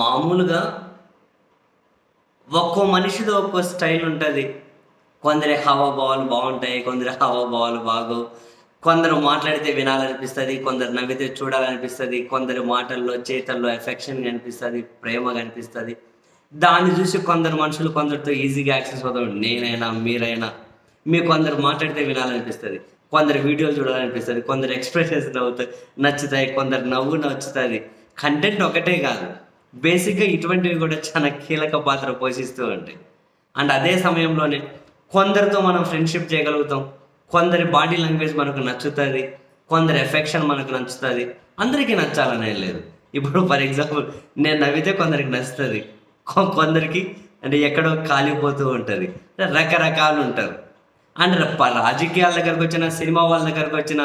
మామూలుగా ఒక్కో మనిషిదో ఒక్కో స్టైల్ ఉంటుంది. కొందరి హావభావాలు బాగుంటాయి, కొందరి హావభావాలు బాగోవు. కొందరు మాట్లాడితే వినాలనిపిస్తుంది, కొందరు నవ్వితే చూడాలనిపిస్తుంది, కొందరి మాటల్లో చేతల్లో ఎఫెక్షన్ కనిపిస్తుంది, ప్రేమ కనిపిస్తుంది. దాన్ని చూసి కొందరు మనుషులు కొందరితో ఈజీగా యాక్సెస్ అవుతారు. నేనైనా మీరైనా మీకు కొందరు మాట్లాడితే వినాలనిపిస్తుంది, కొందరు వీడియోలు చూడాలనిపిస్తుంది, కొందరు ఎక్స్ప్రెషన్స్ నచ్చుతాయి, కొందరు నవ్వు నచ్చుతుంది. కంటెంట్ ఒకటే కాదు, బేసిక్గా ఇటువంటివి కూడా చాలా కీలక పాత్ర పోషిస్తూ ఉంటాయి. అండ్ అదే సమయంలోనే కొందరితో మనం ఫ్రెండ్షిప్ చేయగలుగుతాం, కొందరి బాడీ లాంగ్వేజ్ మనకు నచ్చుతుంది, కొందరి ఎఫెక్షన్ మనకు నచ్చుతుంది. అందరికీ నచ్చాలనే లేదు. ఇప్పుడు ఫర్ ఎగ్జాంపుల్ నేను నవ్వితే కొందరికి నచ్చుతుంది, కొందరికి అంటే ఎక్కడో కాలిపోతూ ఉంటుంది. రకరకాలు ఉంటారు. అండ్ రాజకీయాల దగ్గరకు వచ్చిన, సినిమా వాళ్ళ దగ్గరకు వచ్చిన,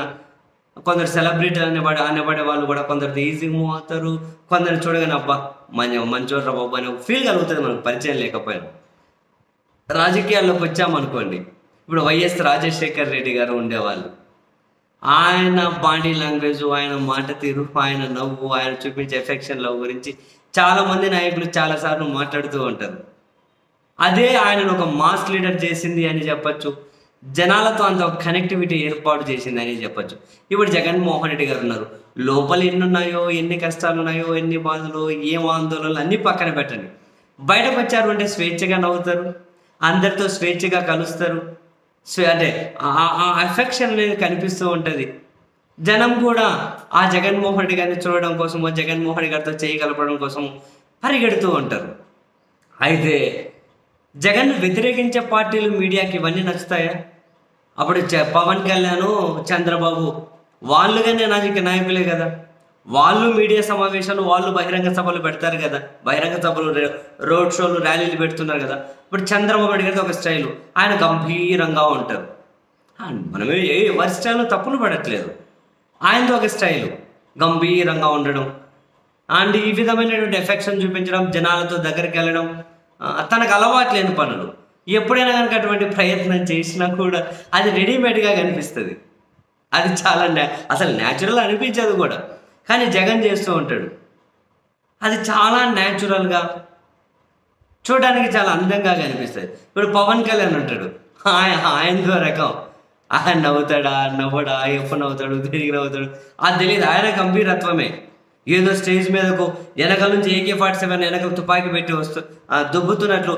కొందరు సెలబ్రిటీలు అనేబడే వాళ్ళు కూడా కొందరు ఈజీగా మూవ్ అవుతారు. కొందరు చూడగానే అబ్బా మంచోడ్రా బాబు అని ఫీల్ కలుగుతుంది మనకు పరిచయం లేకపోయినా. రాజకీయాల్లోకి వచ్చామనుకోండి, ఇప్పుడు వైఎస్ రాజశేఖర్ రెడ్డి గారు ఉండేవాళ్ళు. ఆయన బాడీ లాంగ్వేజ్, ఆయన మాట తీరు, ఆయన నవ్వు, ఆయన చూపించే ఎఫెక్షన్ లవ్ గురించి చాలామంది నాయకులు చాలాసార్లు మాట్లాడుతూ ఉంటారు. అదే ఆయనను ఒక మాస్ లీడర్ చేసింది అని చెప్పచ్చు, జనాలతో అంత ఒక కనెక్టివిటీ ఏర్పాటు చేసింది అని చెప్పచ్చు. ఇప్పుడు జగన్మోహన్ రెడ్డి గారు ఉన్నారు. లోపల ఎన్ని ఉన్నాయో, ఎన్ని కష్టాలు ఉన్నాయో, ఎన్ని బాధలు, ఏం ఆందోళనలు అన్నీ పక్కన పెట్టండి. బయటకు వచ్చారు అంటే స్వేచ్ఛగా నవ్వుతారు, అందరితో స్వేచ్ఛగా కలుస్తారు. అంటే ఆ ఎఫెక్షన్ అనేది కనిపిస్తూ ఉంటుంది. జనం కూడా ఆ జగన్మోహన్ రెడ్డి గారిని చూడడం కోసమో, జగన్మోహన్ రెడ్డి గారితో చేయగలపడం కోసం పరిగెడుతూ ఉంటారు. అయితే జగన్ వ్యతిరేకించే పార్టీలు, మీడియాకి ఇవన్నీ నచ్చుతాయా? అప్పుడు పవన్ కళ్యాణ్, చంద్రబాబు వాళ్ళుగానే రాజకీయ నాయకులే కదా. వాళ్ళు మీడియా సమావేశాలు, వాళ్ళు బహిరంగ సభలు పెడతారు కదా, బహిరంగ సభలు, రోడ్ షోలు, ర్యాలీలు పెడుతున్నారు కదా. ఇప్పుడు చంద్రబాబు నాయుడు గారితో ఒక స్టైలు, ఆయన గంభీరంగా ఉంటారు. మనమే ఎవరి స్టైల్లో తప్పులు పడట్లేదు, ఆయనతో ఒక స్టైలు గంభీరంగా ఉండడం. అండ్ ఈ విధమైనటువంటి ఎఫెక్షన్ చూపించడం, జనాలతో దగ్గరికి వెళ్ళడం తనకు అలవాటు లేని పనులు. ఎప్పుడైనా కనుక అటువంటి ప్రయత్నం చేసినా కూడా అది రెడీమేడ్గా కనిపిస్తుంది. అది చాలా అసలు న్యాచురల్ అనిపించదు కూడా, కానీ జగన్ చేస్తూ ఉంటాడు. అది చాలా న్యాచురల్గా, చూడడానికి చాలా అందంగా కనిపిస్తుంది. ఇప్పుడు పవన్ కళ్యాణ్ ఉంటాడు, ఆయనతో రకం, ఆయన నవ్వుతాడా, నవ్వడా, ఎప్పుడు నవ్వుతాడు, తిరిగి నవ్వుతాడు, అది తెలియదు. ఆయన గంభీరత్వమే. ఏదో స్టేజ్ మీదకు వెనకాల నుంచి AK-47 వెనకాల తుపాకీ పెట్టి దుబ్బుతున్నట్లు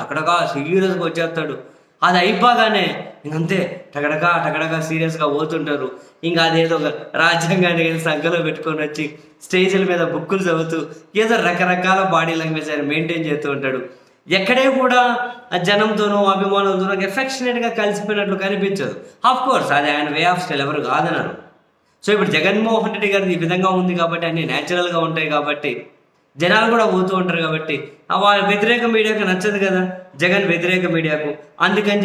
టకడకా సీరియస్గా వచ్చేస్తాడు. అది అయిపోగానే ఇంకంతే టకడకా సీరియస్గా పోతుంటారు. ఇంకా అదేదో రాజ్యాంగాన్ని సంఖ్యలో పెట్టుకొని వచ్చి స్టేజ్ల మీద బుక్కులు చదువుతూ ఏదో రకరకాల బాడీ లాంగ్వేజ్ ఆయన మెయింటైన్ చేస్తూ ఉంటాడు. ఎక్కడే కూడా జనంతోనో అభిమానులతోనో ఎఫెక్షనేట్గా కలిసిపోయినట్లు కనిపించదు. ఆఫ్ కోర్స్ అది ఆయన వే ఆఫ్ స్టైల్, ఎవరు కాదన్నారు. సో ఇప్పుడు జగన్మోహన్ రెడ్డి గారిది ఈ విధంగా ఉంది కాబట్టి, అన్నీ న్యాచురల్గా ఉంటాయి కాబట్టి జనాలు కూడా పోతూ ఉంటారు కాబట్టి వాళ్ళ వ్యతిరేక మీడియాకు నచ్చదు కదా, జగన్ వ్యతిరేక మీడియాకు. అందుకని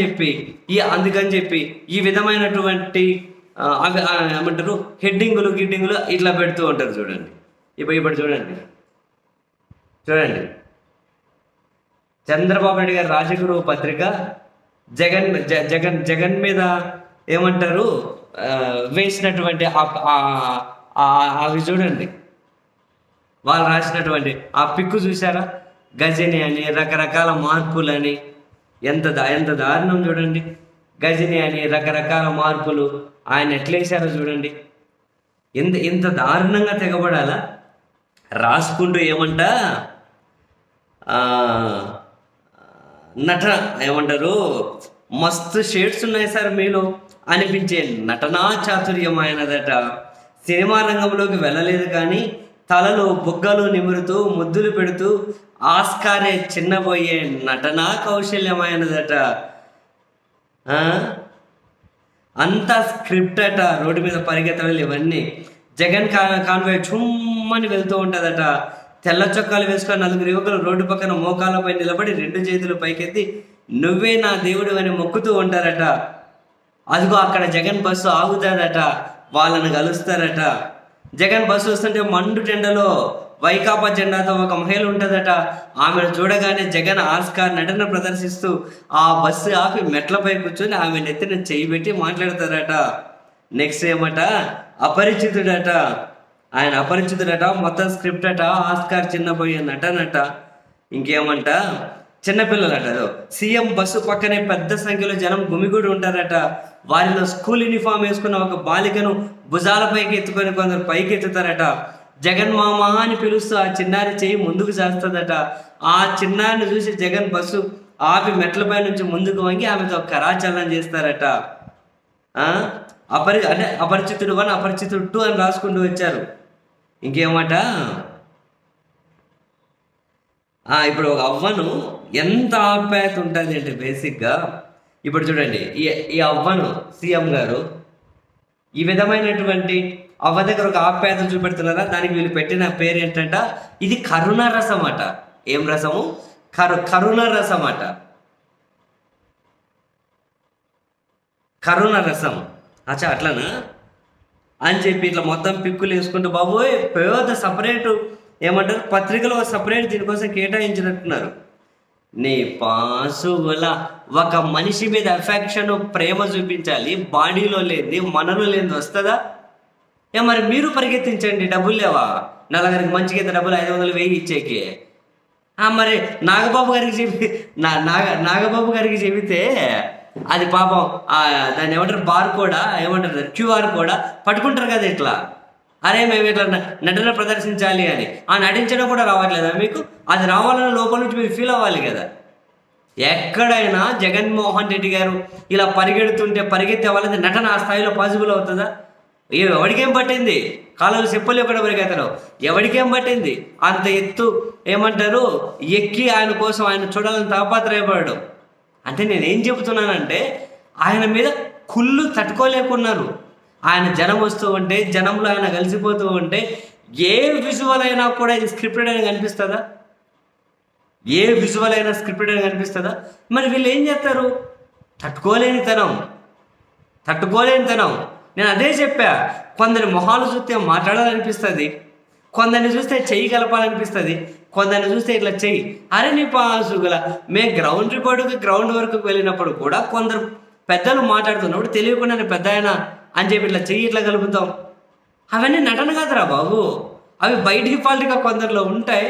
చెప్పి ఈ విధమైనటువంటి ఏమంటారు హెడ్డింగులు ఇట్లా పెడుతూ ఉంటారు. చూడండి ఇప్పుడు చూడండి చంద్రబాబు నాయుడు గారి రాజగురు పత్రిక జగన్ మీద ఏమంటారు వేసినటువంటి అవి చూడండి, వాళ్ళు రాసినటువంటి ఆ పిక్కు చూసారా? గజని అని, రకరకాల మార్పులని, ఎంత దారుణం చూడండి. గజని అని రకరకాల మార్పులు ఆయన ఎట్లేసారో చూడండి. ఇంత దారుణంగా తెగబడాలా? రాసుకుంటూ ఏమంట ఏమంటారు మస్తు షేడ్స్ ఉన్నాయి సార్ మీలో అనిపించే నటనా చాతుర్యం ఆయనదట. సినిమా రంగంలోకి వెళ్ళలేదు కానీ తలలో బుగ్గలు నిమురుతూ ముద్దులు పెడుతూ ఆస్కారే చిన్నబోయే నటనా కౌశల్యం ఆయనదట. అంతా స్క్రిప్ట్ అట. రోడ్డు మీద పరిగెత్తడాలు ఇవన్నీ. జగన్ కాన్వాయ్ చుమ్మని వెళ్తూ ఉంటుందట. తెల్ల చొక్కాలు వేసుకొని 4 యువకులు రోడ్డు పక్కన మోకాళ్ళపై నిలబడి 2 చేతులు పైకెత్తి నువ్వే నా దేవుడు అని మొక్కుతూ ఉంటారట. అదిగో అక్కడ జగన్ బస్సు ఆగుతాదట, వాళ్ళని కలుస్తారట. జగన్ బస్సు వస్తుంటే మండు టెండలో వైకాపా జెండాతో ఒక మహిళ ఉంటుందట. ఆమెను చూడగానే జగన్ ఆస్కార్ నటన ప్రదర్శిస్తూ ఆ బస్సు ఆపి మెట్లపై కూర్చొని ఆమె నెత్తిన చేయి పెట్టి మాట్లాడతారట. నెక్స్ట్ ఏమట, అపరిచితుడట. ఆయన అపరిచితుడట, మొత్తం స్క్రిప్ట్ అట, ఆస్కార్ చిన్నబోయే నటనట, ఇంకేమంట చిన్నపిల్లలట. సీఎం బస్సు పక్కనే పెద్ద సంఖ్యలో జనం గుమిగూడి ఉంటారట. వారిలో స్కూల్ యూనిఫామ్ వేసుకున్న ఒక బాలికను భుజాలపైకి ఎత్తుకొని కొందరు పైకి ఎత్తుతారట. జగన్ మామ అని పిలుస్తూ ఆ చిన్నారి చేయి ముందుకు చేస్తుందట. ఆ చిన్నారిని చూసి జగన్ బస్సు ఆపి మెట్లపై నుంచి ముందుకు వంగి ఆమెతో కరాచలనం చేస్తారట. అంటే అపరిచితుడు 1, అపరిచితుడు 2 అని రాసుకుంటూ వచ్చారు. ఇంకేమట, ఇప్పుడు ఒక అవ్వను ఎంత ఆప్యాయత ఉంటుంది అంటే బేసిక్గా ఇప్పుడు చూడండి, ఈ అవ్వను సీఎం గారు ఈ విధమైనటువంటి అవ్వ దగ్గర ఒక ఆప్యాయత చూపెడుతున్నారా, దానికి వీళ్ళు పెట్టిన పేరు ఏంటంట, ఇది కరుణ రసం అట. ఏం రసము? కరుణ రసం అట. కరుణ రసం. అచ్చా అట్లనా అని చెప్పి ఇట్లా మొత్తం పిక్కులు వేసుకుంటూ బాబోయ్ పెద్ద సపరేటు ఏమంటారు పత్రికలో సపరేట్ దీనికోసం కేటాయించినట్టున్నారు. నీ పాసుగుల ఒక మనిషి మీద అఫెక్షన్ ప్రేమ చూపించాలి, బాడీలో లేని మనలో లేని వస్తుందా? మరి మీరు పరిగెత్తించండి, డబ్బులు లేవా? నలుగురికి మంచిగా డబ్బులు 500 1000 ఇచ్చేకి. మరి నాగబాబు గారికి చెబితే అది పాపం దాన్ని ఏమంటారు బార్ కూడా ఏమంటారు QR కూడా పట్టుకుంటారు కదా ఇట్లా, అరే మేము ఇట్లా నటన ప్రదర్శించాలి అని. నటించడం కూడా రావట్లేదా మీకు? అది రావాలన్న లోపల నుంచి మీరు ఫీల్ అవ్వాలి కదా. ఎక్కడైనా జగన్మోహన్ రెడ్డి గారు ఇలా పరిగెత్తే వాళ్ళది నటన ఆ స్థాయిలో పాసిబుల్ అవుతుందా? ఎవరికేం పట్టింది? కాలంలో చెప్పలే కూడా పరిగెత్తడం ఎవరికేం పట్టింది? అంత ఎత్తు ఏమంటారు ఎక్కి ఆయన కోసం ఆయన చూడాలని తాపత్రయపడడం. అంటే నేనేం చెబుతున్నానంటే ఆయన మీద కుళ్ళు తట్టుకోలేకున్నారు. ఆయన జనం వస్తూ ఉంటే, జనంలో ఆయన కలిసిపోతూ ఉంటే ఏ విజువల్ అయినా కూడా ఇది స్క్రిప్టెడ్ అని కనిపిస్తుందా? ఏ విజువల్ అయినా స్క్రిప్టెడ్ అని కనిపిస్తుందా? మరి వీళ్ళు ఏం చేస్తారు? తట్టుకోలేనితనం. నేను అదే చెప్పా, కొందరి మొహాలు చూస్తే మాట్లాడాలనిపిస్తుంది, కొందరిని చూస్తే చెయ్యి కలపాలనిపిస్తుంది, కొందరిని చూస్తే ఇట్లా చెయ్యి అరే నీ పాసుగుల. మేము గ్రౌండ్ వరకు వెళ్ళినప్పుడు కూడా కొందరు పెద్దలు మాట్లాడుతున్నప్పుడు తెలియకుండా పెద్ద ఆయన అని చెప్పి ఇట్లా చెయ్యి ఇట్లా కలుపుతాం. అవన్నీ నటన కాదురా బాబు, అవి బయట డిఫాల్ట్గా కొందరిలో ఉంటాయి.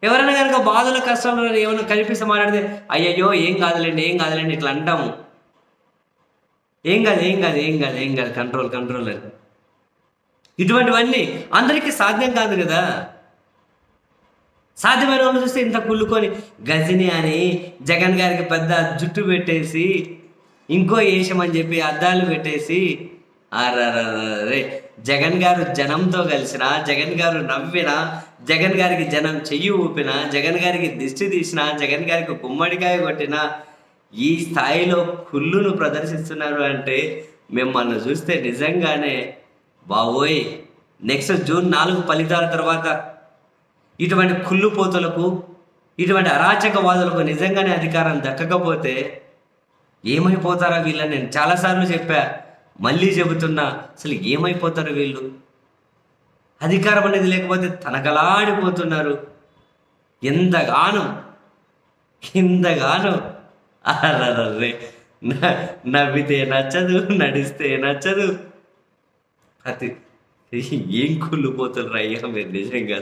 ఎవరైనా కనుక బాధలు కష్టాలు ఏమైనా కనిపిస్తే మాట్లాడితే అయ్యయ్యో ఏం కాదులేండి ఇట్లా అంటాము. ఏం కాదు కంట్రోల్ అని. ఇటువంటివన్నీ అందరికీ సాధ్యం కాదు కదా. సాధ్యమైన వాళ్ళు చూస్తే ఇంత కుళ్ళుకొని గజని అని జగన్ గారికి పెద్ద జుట్టు పెట్టేసి ఇంకో వేషమని చెప్పి అద్దాలు పెట్టేసి అరే జగన్ గారు జనంతో కలిసినా, జగన్ గారు నవ్వినా, జగన్ గారికి జనం చెయ్యి ఊపినా, జగన్ గారికి దిష్టి తీసినా, జగన్ గారికి గుమ్మడికాయ కొట్టినా ఈ స్థాయిలో కుళ్ళును ప్రదర్శిస్తున్నారు అంటే మిమ్మల్ని చూస్తే నిజంగానే బావోయ్. నెక్స్ట్ జూన్ 4 ఫలితాల తర్వాత ఇటువంటి కుళ్ళుపోతులకు, ఇటువంటి అరాచకవాదులకు నిజంగానే అధికారం దక్కకపోతే ఏమైపోతారా వీళ్ళని నేను చాలాసార్లు చెప్పా, మళ్ళీ చెబుతున్నా. అసలు ఏమైపోతారు వీళ్ళు? అధికారం అనేది లేకపోతే తనకలాడిపోతున్నారు. ఎంతగానో అరే నవ్వితే నచ్చదు, నడిస్తే నచ్చదు. అది ఏం కుళ్ళిపోతున్నారు అయ్యా మీరు నిజంగా.